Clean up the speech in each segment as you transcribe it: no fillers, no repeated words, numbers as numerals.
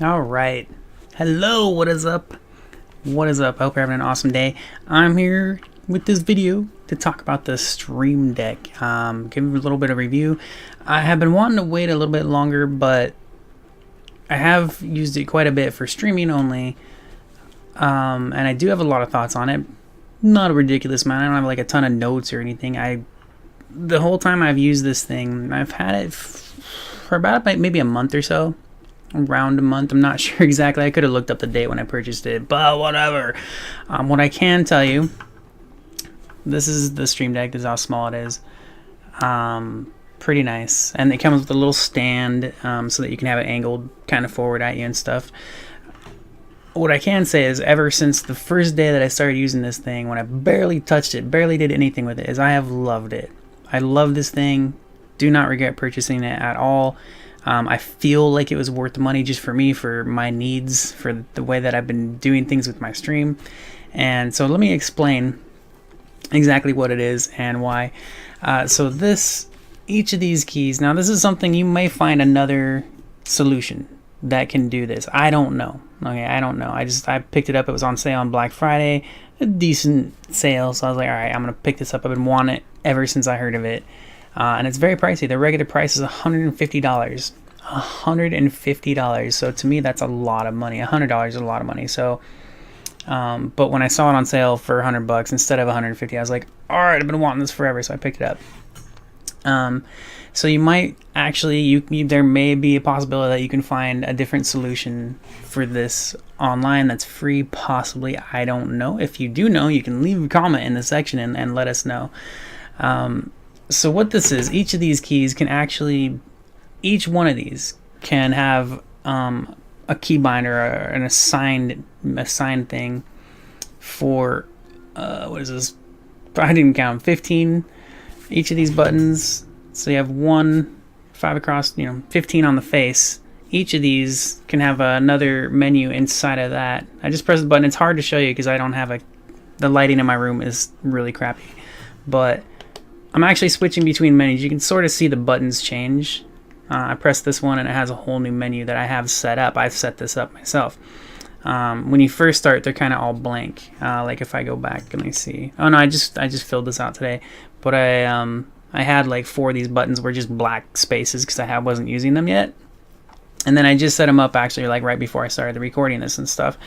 All right. Hello, what is up? What is up? I hope you're having an awesome day. I'm here with this video to talk about the Stream Deck. Give you a little bit of review. I have been wanting to wait a little bit longer, but I have used it quite a bit for streaming only. And I do have a lot of thoughts on it. Not a ridiculous amount. I don't have like a ton of notes or anything. The whole time I've used this thing, I've had it for about maybe a month or so. Around a month, I'm not sure exactly. I could have looked up the date when I purchased it, but whatever. What I can tell you, this is the Stream Deck. This is how small it is. Pretty nice, and it comes with a little stand so that you can have it angled kind of forward at you and stuff. What I can say is, ever since the first day that I started using this thing, when I barely touched it, barely did anything with it, is I have loved it. I love this thing. Do not regret purchasing it at all. I feel like it was worth the money just for me, for my needs, for the way that I've been doing things with my stream. And so let me explain exactly what it is and why. Each of these keys, now this is something you may find another solution that can do this. I don't know. Okay, I don't know. I picked it up. It was on sale on Black Friday. A decent sale. So I was like, all right, I'm going to pick this up. I've been wanting it ever since I heard of it. And it's very pricey. The regular price is $150. $150. So to me, that's a lot of money. $100 is a lot of money. So, but when I saw it on sale for $100 instead of $150, I was like, all right, I've been wanting this forever. So I picked it up. So you might actually, there may be a possibility that you can find a different solution for this online that's free, possibly. I don't know. If you do know, you can leave a comment in the section and let us know. So what this is, each of these keys can actually, each one of these can have a key binder or an assigned thing for, what is this? I didn't count, 15 each of these buttons. So you have 5 across, 15 on the face. Each of these can have another menu inside of that. I just press the button. It's hard to show you because I don't have the lighting in my room is really crappy. But I'm actually switching between menus. You can sort of see the buttons change. I press this one and it has a whole new menu that I have set up. I've set this up myself. When you first start, they're kind of all blank. Like if I go back, let me see. Oh no, I just filled this out today. But I had like 4 of these buttons were just black spaces because I wasn't using them yet. And then I just set them up actually like right before I started the recording this and stuff.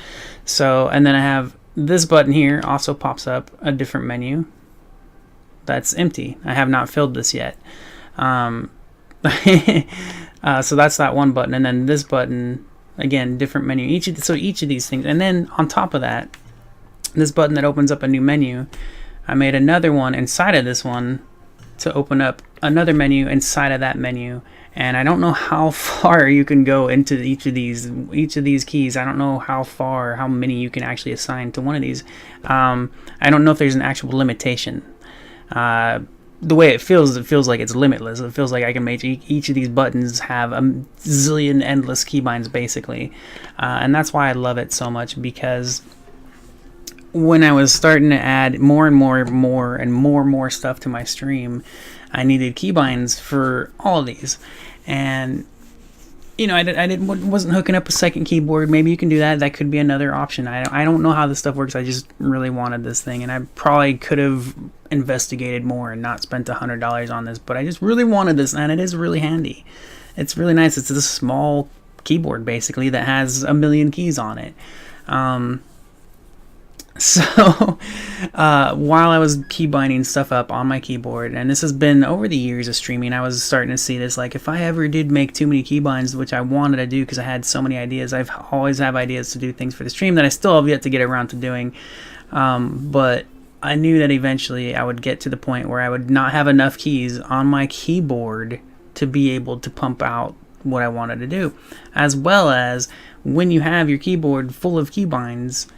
So, and then I have this button here also pops up a different menu that's empty. I have not filled this yet. So that's that one button. And then this button, again, different menu. Each of these things. And then on top of that, this button that opens up a new menu, I made another one inside of this one to open up another menu inside of that menu. And I don't know how far you can go into each of these keys. I don't know how many you can actually assign to one of these. I don't know if there's an actual limitation. The way it feels like it's limitless. It feels like I can make each of these buttons have a zillion endless keybinds basically. And that's why I love it so much, because when I was starting to add more and more stuff to my stream, I needed keybinds for all of these. And wasn't hooking up a second keyboard. Maybe you can do that. That could be another option. I don't know how this stuff works. I just really wanted this thing, and I probably could have investigated more and not spent $100 on this, but I just really wanted this, and it is really handy. It's really nice. It's this small keyboard basically that has a million keys on it. So while I was keybinding stuff up on my keyboard, and this has been over the years of streaming, I was starting to see this, like if I ever did make too many keybinds, which I wanted to do because I had so many ideas. I've always have ideas to do things for the stream that I still have yet to get around to doing. But I knew that eventually I would get to the point where I would not have enough keys on my keyboard to be able to pump out what I wanted to do. As well as when you have your keyboard full of keybinds,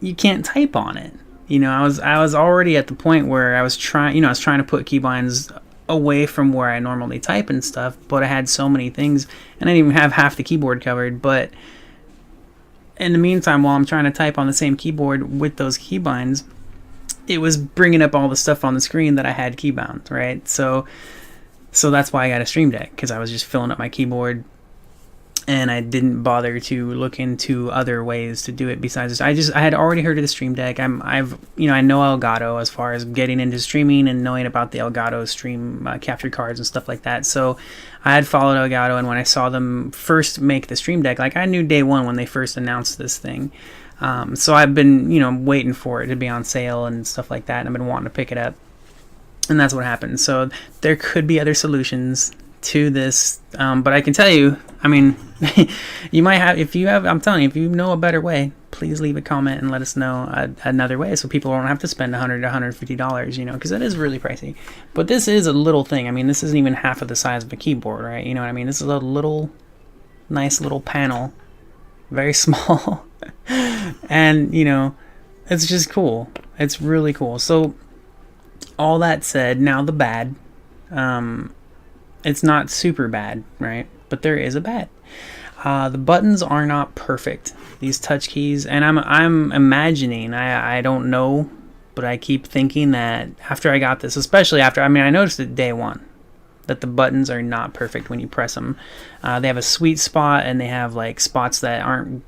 you can't type on it. I was already at the point where I was trying to put keybinds away from where I normally type and stuff, but I had so many things, and I didn't even have half the keyboard covered. But in the meantime, while I'm trying to type on the same keyboard with those keybinds, it was bringing up all the stuff on the screen that I had keybound, right? So that's why I got a Stream Deck, because I was just filling up my keyboard and I didn't bother to look into other ways to do it besides this. I had already heard of the Stream Deck. I know Elgato as far as getting into streaming and knowing about the Elgato Stream capture cards and stuff like that. So I had followed Elgato, and when I saw them first make the Stream Deck, like I knew day one when they first announced this thing. So I've been, waiting for it to be on sale and stuff like that, and I've been wanting to pick it up. And that's what happened. So there could be other solutions to this, but I can tell you, you might have, I'm telling you, if you know a better way, please leave a comment and let us know another way, so people don't have to spend $100 to $150, because that is really pricey. But this is a little thing. This isn't even half of the size of a keyboard, right? You know what I mean? This is a nice little panel, very small, and it's just cool. It's really cool. So all that said, now the bad. It's not super bad, right? But there is a bad. The buttons are not perfect. These touch keys, and I'm imagining, I don't know, but I keep thinking that after I got this, especially after, I noticed it day one, that the buttons are not perfect when you press them. They have a sweet spot, and they have like spots that aren't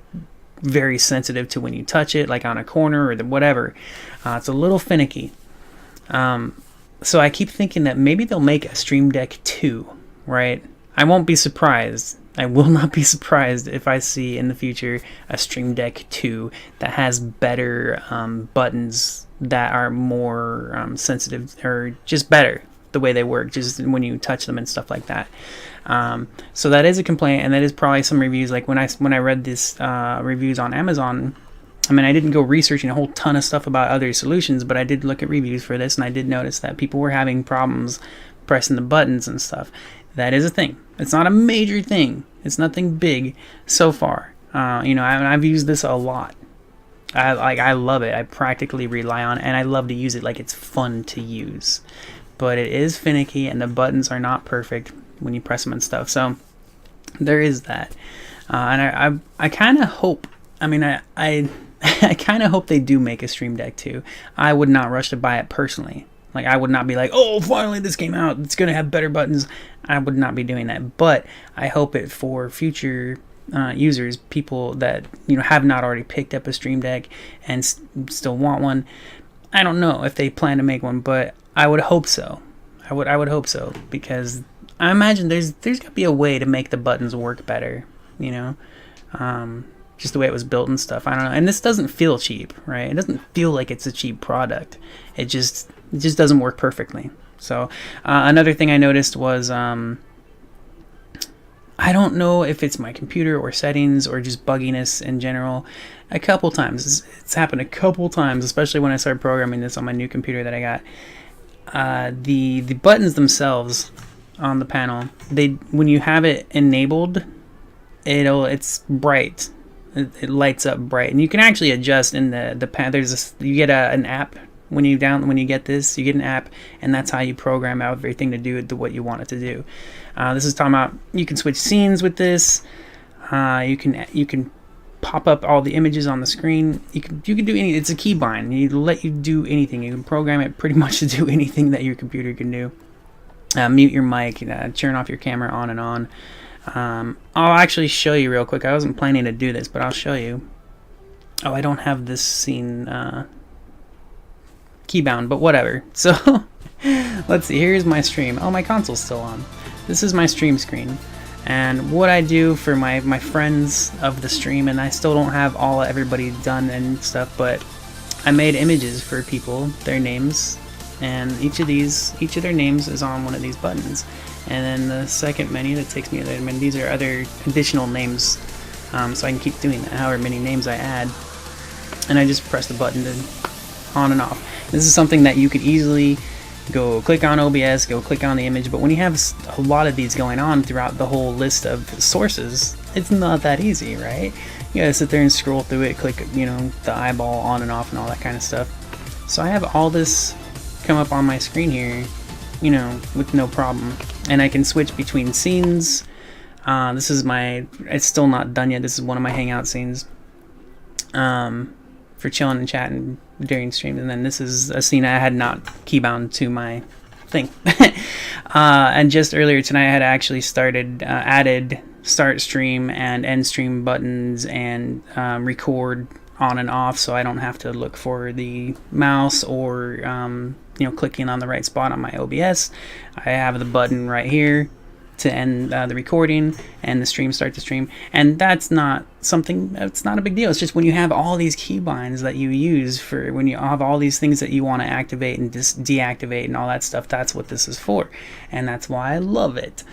very sensitive to when you touch it, like on a corner or whatever. It's a little finicky. So I keep thinking that maybe they'll make a Stream Deck 2, right? I won't be surprised. I will not be surprised if I see in the future a Stream Deck 2 that has better buttons that are more sensitive, or just better the way they work, just when you touch them and stuff like that. So that is a complaint, and that is probably some reviews. Like when I read this reviews on Amazon, I didn't go researching a whole ton of stuff about other solutions, but I did look at reviews for this, and I did notice that people were having problems pressing the buttons and stuff. That is a thing. It's not a major thing. It's nothing big so far. I've used this a lot. I love it. I practically rely on it, and I love to use it. Like, it's fun to use. But it is finicky, and the buttons are not perfect when you press them and stuff. So there is that. And I kind of hope, I kind of hope they do make a Stream Deck 2. I would not rush to buy it personally. Like, I would not be like, oh, finally this came out, it's going to have better buttons. I would not be doing that. But I hope it for future users, people that have not already picked up a Stream Deck and still want one. I don't know if they plan to make one, but I would hope so. I would hope so, because I imagine there's got to be a way to make the buttons work better, just the way it was built and stuff. I don't know. And this doesn't feel cheap, right? It doesn't feel like it's a cheap product. It just doesn't work perfectly. So another thing I noticed was, I don't know if it's my computer or settings or just bugginess in general. A couple times. It's happened a couple times, especially when I started programming this on my new computer that I got. The buttons themselves on the panel, when you have it enabled, it's bright. It lights up bright, and you can actually adjust in the pan. You get an app when you get this. You get an app, and that's how you program out everything to do what you want it to do. This is talking about you can switch scenes with this. You can pop up all the images on the screen. You can do anything. It's a keybind. It'll let you do anything. You can program it pretty much to do anything that your computer can do. Mute your mic, turn off your camera on and on. I'll actually show you real quick. I wasn't planning to do this, but I'll show you. Oh, I don't have this scene keybound, but whatever. So let's see. Here's my stream. Oh, my console's still on. This is my stream screen. And what I do for my friends of the stream, and I still don't have everybody done and stuff, but I made images for people, their names, and each of their names is on one of these buttons. And then the second menu that takes me to there, these are other additional names, so I can keep doing that, however many names I add. And I just press the button to on and off. This is something that you could easily go click on OBS, go click on the image, but when you have a lot of these going on throughout the whole list of sources, it's not that easy, right? You gotta sit there and scroll through it, click, the eyeball on and off and all that kind of stuff. So I have all this come up on my screen here, with no problem. And I can switch between scenes. This is it's still not done yet. This is one of my hangout scenes for chilling and chatting during streams. And then this is a scene I had not keybound to my thing. And just earlier tonight I had actually added start stream and end stream buttons and record on and off, so I don't have to look for the mouse or clicking on the right spot on my OBS. I have the button right here to end the recording and the stream start the stream, and that's not a big deal. It's just when you have all these keybinds that you use for when you have all these things that you want to activate and just deactivate and all that stuff, that's what this is for, and that's why I love it.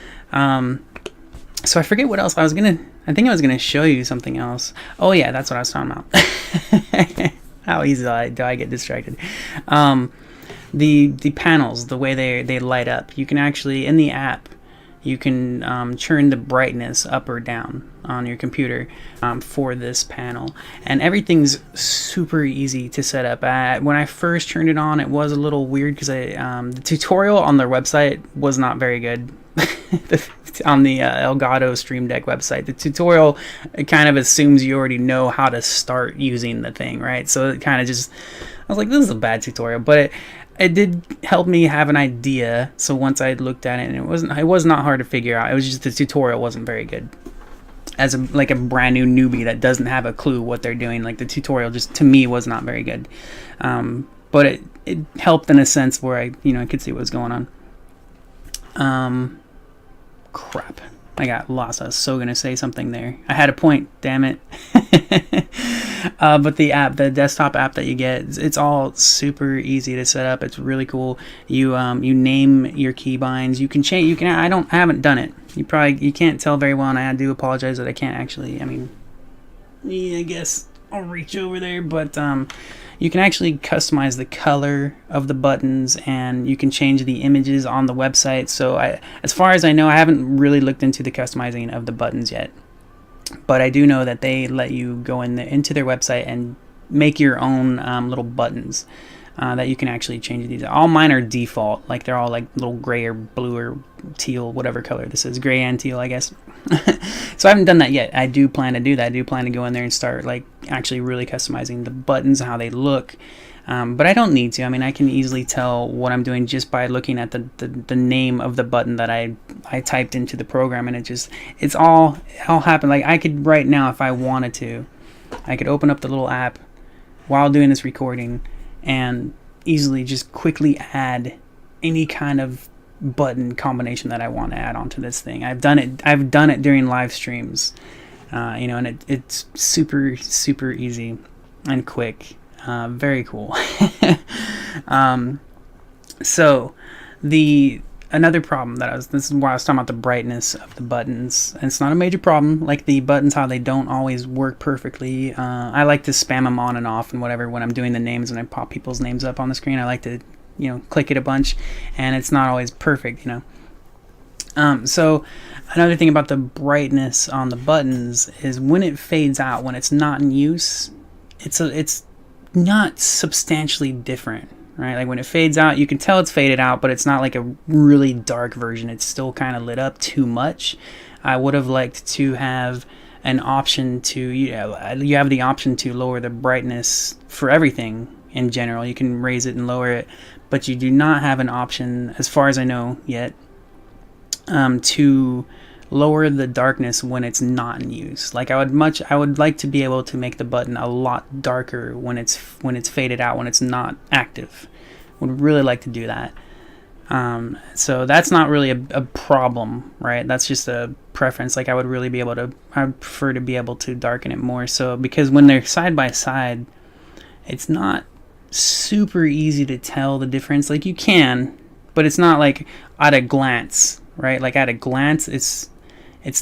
So I forget what else I think I was gonna show you something else. Oh yeah, that's what I was talking about. How easy do I get distracted? The panels, the way they light up, you can actually, in the app, you can turn the brightness up or down on your computer for this panel, and everything's super easy to set up. When I first turned it on, it was a little weird because the tutorial on their website was not very good. On the Elgato Stream Deck website, the tutorial, it kind of assumes you already know how to start using the thing, right? So it kind of just, I was like, this is a bad tutorial, but it did help me have an idea. So once I looked at it, and it was not hard to figure out. It was just the tutorial wasn't very good. As a brand new newbie that doesn't have a clue what they're doing, like the tutorial just to me was not very good. But it helped in a sense where I could see what was going on. Crap, I got lost. I was so gonna say something there. I had a point, damn it. But the desktop app that you get, it's all super easy to set up. It's really cool. You name your keybinds. You can change. I haven't done it. You can't tell very well, and I do apologize that I can't actually. I guess I'll reach over there, but you can actually customize the color of the buttons, and you can change the images on the website. So as far as I know, I haven't really looked into the customizing of the buttons yet, but I do know that they let you go into their website and make your own little buttons that you can actually change these. All mine are default, like they're all like little gray or blue or teal, whatever color this is, gray and teal, I guess. So I haven't done that yet. I do plan to do that. I do plan to go in there and start actually really customizing the buttons, how they look. But I don't need to. I can easily tell what I'm doing just by looking at the name of the button that I typed into the program, and it's all happened. Like I could right now, if I wanted to, I could open up the little app while doing this recording and easily just quickly add any kind of button combination that I want to add onto this thing. I've done it during live streams, and it's super easy and quick. Very cool. So another problem this is why I was talking about the brightness of the buttons. And it's not a major problem. Like the buttons, how they don't always work perfectly. I like to spam them on and off and whatever when I'm doing the names, when I pop people's names up on the screen. I like to click it a bunch, and it's not always perfect. So another thing about the brightness on the buttons is when it fades out, when it's not in use, it's not substantially different, right? Like when it fades out, you can tell it's faded out, but it's not like a really dark version. It's still kind of lit up too much. I would have liked to have an option to, you have the option to lower the brightness for everything in general. You can raise it and lower it, but you do not have an option, as far as I know yet, to lower the darkness when it's not in use. Like I would like to be able to make the button a lot darker when it's faded out, when it's not active. Would really like to do that. So that's not really a problem, right? That's just a preference. Like I prefer to be able to darken it more. So because when they're side by side, it's not super easy to tell the difference. Like you can, but it's not like at a glance, right? Like at a glance, it's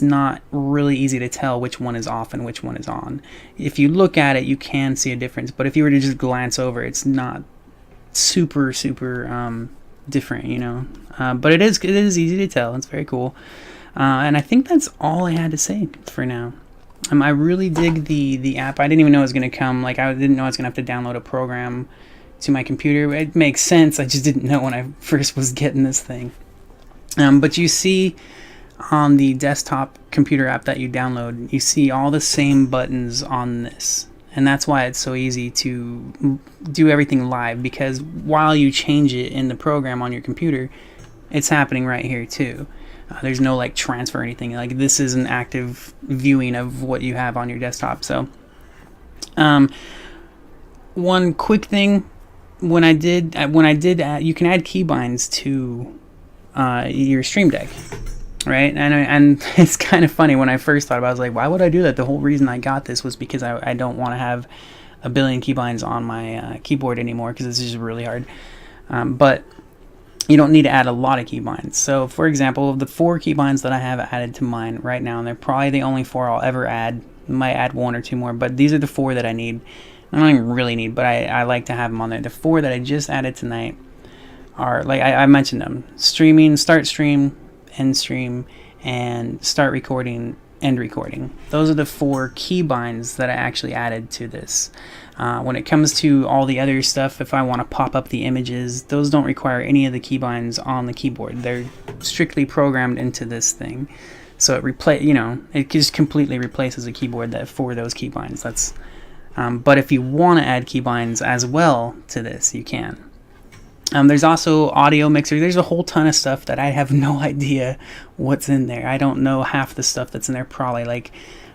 not really easy to tell which one is off and which one is on. If you look at it, you can see a difference, but if you were to just glance over, it's not super different, but it is easy to tell. It's very cool. And I think that's all I had to say for now. I really dig the app. I didn't even know it was going to come. Like I didn't know I was going to have to download a program to my computer. It makes sense. I just didn't know when I first was getting this thing. But you see on the desktop computer app that you download, you see all the same buttons on this. And that's why it's so easy to do everything live, because while you change it in the program on your computer, it's happening right here too. There's no like transfer or anything. Like this is an active viewing of what you have on your desktop. So one quick thing, when I did you can add keybinds to your Stream Deck, right? And it's kind of funny. When I first thought about it, I was like, why would I do that? The whole reason I got this was because I don't want to have a billion keybinds on my keyboard anymore, because it's just really hard. But you don't need to add a lot of keybinds. So for example, of the 4 keybinds that I have added to mine right now, and they're probably the only 4 I'll ever add, might add 1 or 2 more, but these are the 4 that I need. I don't even really need, but I like to have them on there. The 4 that I just added tonight are, like I mentioned them: streaming, start stream, end stream, and start recording, end recording. Those are the 4 keybinds that I actually added to this. When it comes to all the other stuff, if I want to pop up the images, those don't require any of the keybinds on the keyboard. They're strictly programmed into this thing. So it just completely replaces a keyboard for those keybinds. That's but if you want to add keybinds as well to this, you can. There's also audio mixer. There's a whole ton of stuff that I have no idea what's in there. I don't know half the stuff that's in there. Probably like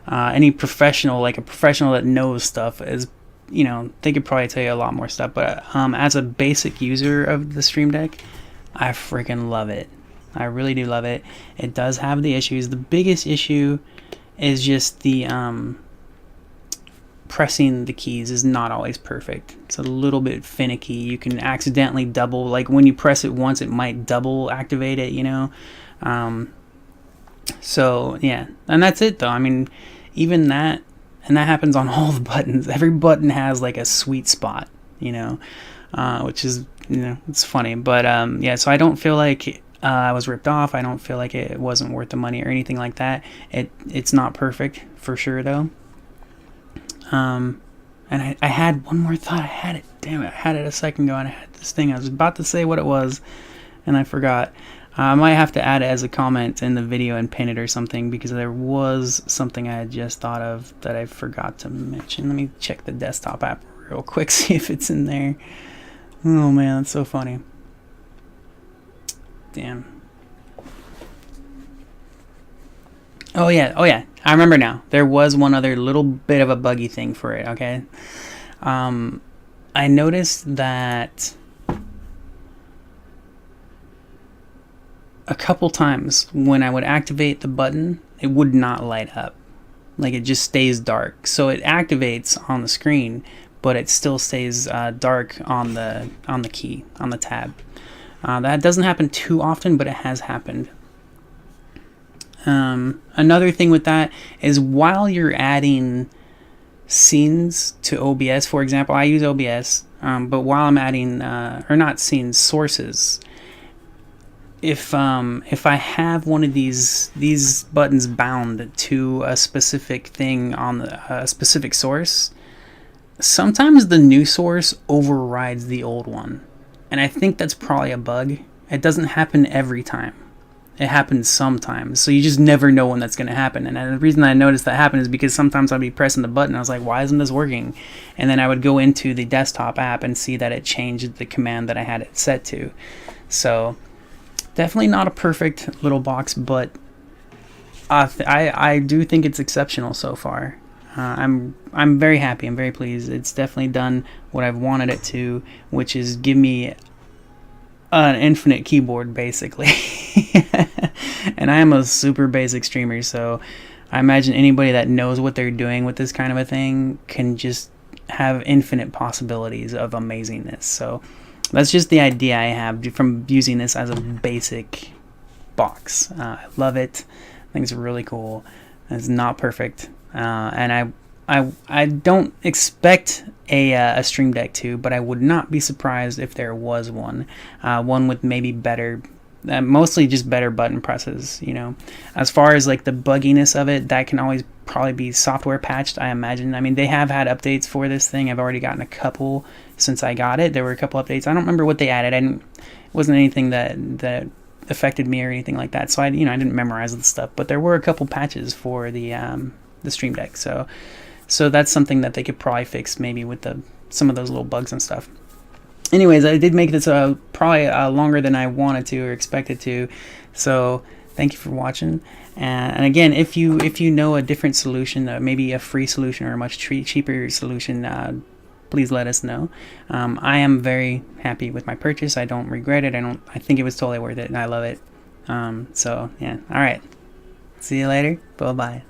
any professional, like a professional that knows stuff, is, they could probably tell you a lot more stuff. But as a basic user of the Stream Deck, I freaking love it. I really do love it. It does have the issues. The biggest issue is just the pressing the keys is not always perfect. It's a little bit finicky. You can accidentally double, like when you press it once, it might double activate it, so yeah, and that's it though. I mean, even that, and that happens on all the buttons. Every button has like a sweet spot, which is, it's funny. But yeah, so I don't feel like I was ripped off. I don't feel like it wasn't worth the money or anything like that. It's not perfect for sure though. And I had one more thought. I had it. Damn it. I had it a second ago, and I had this thing. I was about to say what it was, and I forgot. I might have to add it as a comment in the video and pin it or something, because there was something I had just thought of that I forgot to mention. Let me check the desktop app real quick, see if it's in there. Oh, man, that's so funny. Damn. Oh yeah, I remember now. There was one other little bit of a buggy thing for it, okay? I noticed that a couple times when I would activate the button, it would not light up. Like, it just stays dark. So it activates on the screen, but it still stays dark on the key, on the tab. That doesn't happen too often, but it has happened. Another thing with that is, while you're adding scenes to OBS, for example, I use OBS, but while I'm adding, or not scenes, sources, if I have one of these buttons bound to a specific thing on a specific source, sometimes the new source overrides the old one, and I think that's probably a bug. It doesn't happen every time. It happens sometimes, so you just never know when that's going to happen. And the reason I noticed that happen is because sometimes I'd be pressing the button, I was like, why isn't this working? And then I would go into the desktop app and see that it changed the command that I had it set to. So definitely not a perfect little box, but I do think it's exceptional so far. I'm very happy. I'm very pleased. It's definitely done what I've wanted it to, which is give me an infinite keyboard, basically. And I am a super basic streamer, so I imagine anybody that knows what they're doing with this kind of a thing can just have infinite possibilities of amazingness. So that's just the idea I have from using this as a basic box. I love it. I think it's really cool. It's not perfect, and I don't expect a Stream Deck 2, but I would not be surprised if there was one with maybe better, mostly just better button presses. As far as like the bugginess of it, that can always probably be software patched, I imagine. I mean, they have had updates for this thing. I've already gotten a couple since I got it. There were a couple updates. I don't remember what they added. It wasn't anything that affected me or anything like that. So I didn't memorize the stuff, but there were a couple patches for the Stream Deck. So that's something that they could probably fix, maybe with some of those little bugs and stuff. Anyways, I did make this probably longer than I wanted to or expected to. So Thank you for watching. And again, if you know a different solution, maybe a free solution or a much cheaper solution, please let us know. I am very happy with my purchase. I don't regret it. I think it was totally worth it, and I love it. So yeah. All right. See you later. Bye bye.